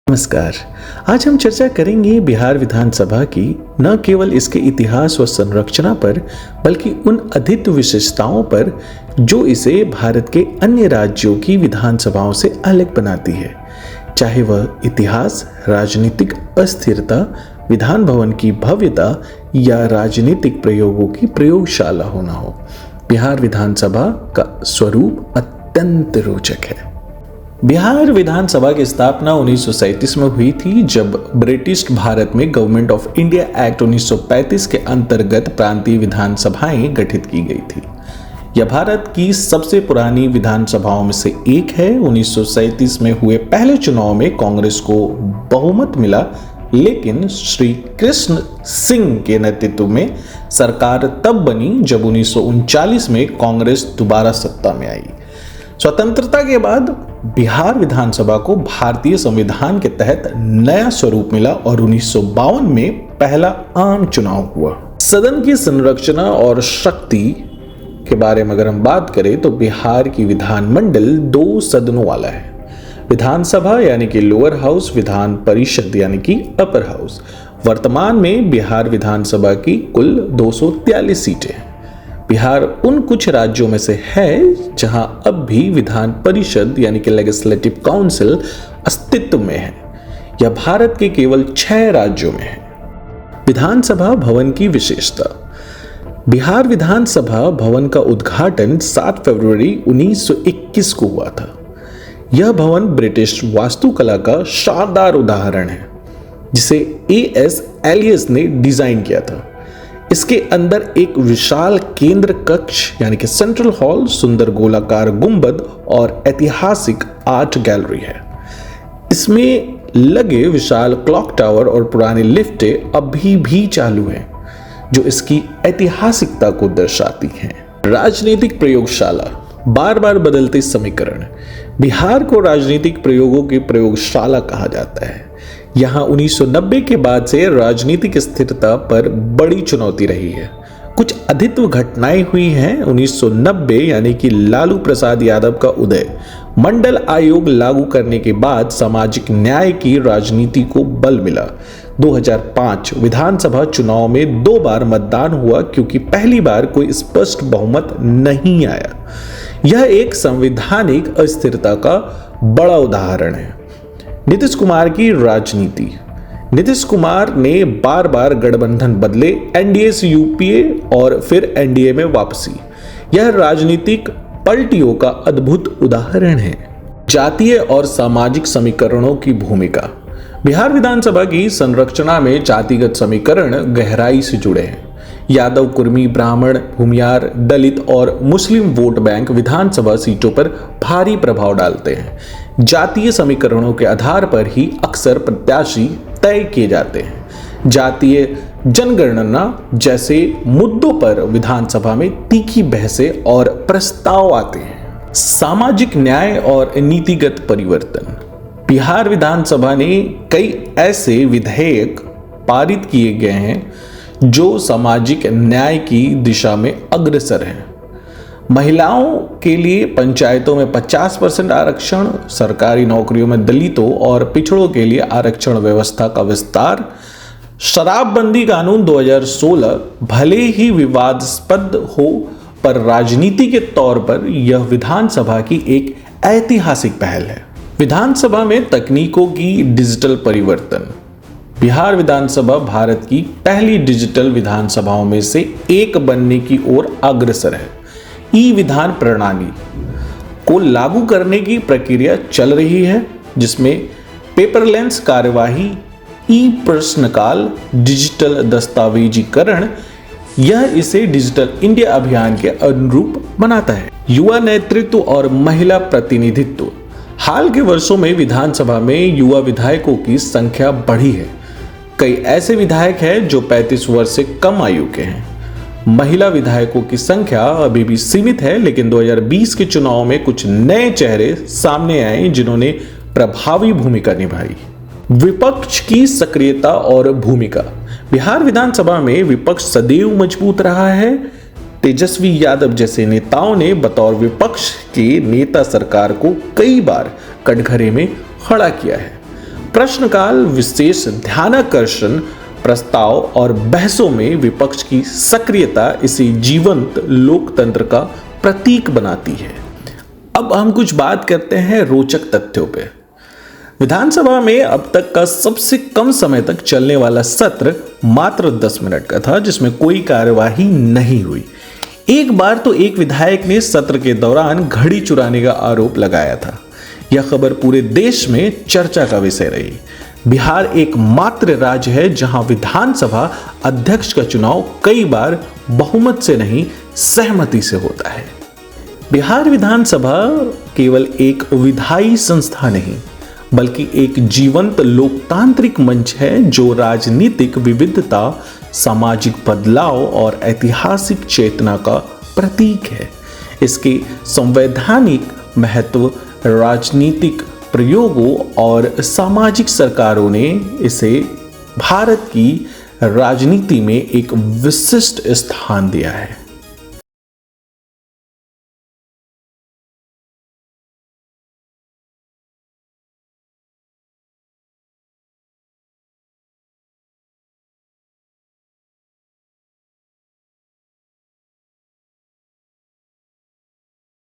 नमस्कार। आज हम चर्चा करेंगे बिहार विधानसभा की न केवल इसके इतिहास व संरचना पर बल्कि उन अधिक विशेषताओं पर जो इसे भारत के अन्य राज्यों की विधानसभाओं से अलग बनाती है, चाहे वह इतिहास, राजनीतिक अस्थिरता, विधान भवन की भव्यता या राजनीतिक प्रयोगों की प्रयोगशाला होना हो। बिहार विधानसभा का स्वरूप अत्यंत रोचक है। बिहार विधानसभा की स्थापना 1937 में हुई थी, जब ब्रिटिश भारत में गवर्नमेंट ऑफ इंडिया एक्ट 1935 के अंतर्गत प्रांतीय विधानसभाएं गठित की गई थी। यह भारत की सबसे पुरानी विधानसभाओं में से एक है। 1937 में हुए पहले चुनाव में कांग्रेस को बहुमत मिला, लेकिन श्री कृष्ण सिंह के नेतृत्व में सरकार तब बनी जब 1939 में कांग्रेस दोबारा सत्ता में आई। स्वतंत्रता के बाद बिहार विधानसभा को भारतीय संविधान के तहत नया स्वरूप मिला और 1952 में पहला आम चुनाव हुआ। सदन की संरचना और शक्ति के बारे में अगर हम बात करें तो बिहार की विधानमंडल 2 सदनों वाला है। विधानसभा यानी कि लोअर हाउस, विधान परिषद यानी कि अपर हाउस। वर्तमान में बिहार विधानसभा की कुल 243 सीटें हैं। बिहार उन कुछ राज्यों में से है जहां अब भी विधान परिषद यानी कि लेजिस्लेटिव काउंसिल अस्तित्व में है। यह भारत के केवल 6 राज्यों में है। विधानसभा भवन की विशेषता। बिहार विधानसभा भवन का उद्घाटन 7 फरवरी 1921 को हुआ था। यह भवन ब्रिटिश वास्तुकला का शानदार उदाहरण है, जिसे A.S. एलियस ने डिजाइन किया था। इसके अंदर एक विशाल केंद्र कक्ष यानी कि सेंट्रल हॉल, सुंदर गोलाकार गुंबद और ऐतिहासिक आर्ट गैलरी है। इसमें लगे विशाल क्लॉक टावर और पुरानी लिफ्टें अभी भी चालू हैं, जो इसकी ऐतिहासिकता को दर्शाती हैं। राजनीतिक प्रयोगशाला। बार बार बदलते समीकरण। बिहार को राजनीतिक प्रयोगों की प्रयोगशाला कहा जाता है। यहाँ 1990 के बाद से राजनीतिक स्थिरता पर बड़ी चुनौती रही है। कुछ अद्वितीय घटनाएं हुई हैं। 1990 यानी कि लालू प्रसाद यादव का उदय, मंडल आयोग लागू करने के बाद सामाजिक न्याय की राजनीति को बल मिला। 2005 विधानसभा चुनाव में 2 बार मतदान हुआ क्योंकि पहली बार कोई स्पष्ट बहुमत नहीं आया। यह एक संवैधानिक अस्थिरता का बड़ा उदाहरण है। नीतीश कुमार की राजनीति। नीतीश कुमार ने बार बार गठबंधन बदले, एनडीए से यूपीए और फिर एनडीए में वापसी। यह राजनीतिक पलटियों का अद्भुत उदाहरण है। जातीय और सामाजिक समीकरणों की भूमिका। बिहार विधानसभा की संरचना में जातिगत समीकरण गहराई से जुड़े हैं। यादव, कुर्मी, ब्राह्मण, भूमियार, दलित और मुस्लिम वोट बैंक विधानसभा सीटों पर भारी प्रभाव डालते हैं। जातीय समीकरणों के आधार पर ही अक्सर प्रत्याशी तय किए जाते हैं। जातीय जनगणना जैसे मुद्दों पर विधानसभा में तीखी बहसें और प्रस्ताव आते हैं। सामाजिक न्याय और नीतिगत परिवर्तन। बिहार विधानसभा ने कई ऐसे विधेयक पारित किए गए हैं जो सामाजिक न्याय की दिशा में अग्रसर हैं। महिलाओं के लिए पंचायतों में 50% आरक्षण, सरकारी नौकरियों में दलितों और पिछड़ों के लिए आरक्षण व्यवस्था का विस्तार। शराबबंदी कानून 2016 भले ही विवादास्पद हो, पर राजनीति के तौर पर यह विधानसभा की एक ऐतिहासिक पहल है। विधानसभा में तकनीकों की डिजिटल परिवर्तन। बिहार विधानसभा भारत की पहली डिजिटल विधानसभाओं में से एक बनने की ओर अग्रसर है। ई विधान प्रणाली को लागू करने की प्रक्रिया चल रही है, जिसमें पेपरलेस कार्यवाही, ई प्रश्नकाल, डिजिटल दस्तावेजीकरण, यह इसे डिजिटल इंडिया अभियान के अनुरूप बनाता है। युवा नेतृत्व और महिला प्रतिनिधित्व। हाल के वर्षों में विधानसभा में युवा विधायकों की संख्या बढ़ी है। कई ऐसे विधायक हैं जो 35 वर्ष से कम आयु के हैं। महिला विधायकों की संख्या अभी भी सीमित है, लेकिन 2020 के चुनाव में कुछ नए चेहरे सामने आए जिन्होंने प्रभावी भूमिका निभाई। विपक्ष की सक्रियता और भूमिका। बिहार विधानसभा में विपक्ष सदैव मजबूत रहा है। तेजस्वी यादव जैसे नेताओं ने बतौर विपक्ष के नेता सरकार को कई बार कटघरे में खड़ा किया है। प्रश्नकाल, विशेष ध्यानाकर्षण प्रस्ताव और बहसों में विपक्ष की सक्रियता इसे जीवंत लोकतंत्र का प्रतीक बनाती है। अब हम कुछ बात करते हैं रोचक तथ्यों पे। विधानसभा में अब तक का सबसे कम समय तक चलने वाला सत्र मात्र 10 मिनट का था, जिसमें कोई कार्यवाही नहीं हुई। एक बार तो एक विधायक ने सत्र के दौरान घड़ी चुराने का आरोप लगाया था। यह खबर पूरे देश में चर्चा का विषय रही। बिहार एकमात्र राज्य है जहां विधानसभा अध्यक्ष का चुनाव कई बार बहुमत से नहीं, सहमति से होता है। बिहार विधानसभा केवल एक विधायी संस्था नहीं, बल्कि एक जीवंत लोकतांत्रिक मंच है जो राजनीतिक विविधता, सामाजिक बदलाव और ऐतिहासिक चेतना का प्रतीक है। इसके संवैधानिक महत्व, राजनीतिक प्रयोगों और सामाजिक सरकारों ने इसे भारत की राजनीति में एक विशिष्ट स्थान दिया है।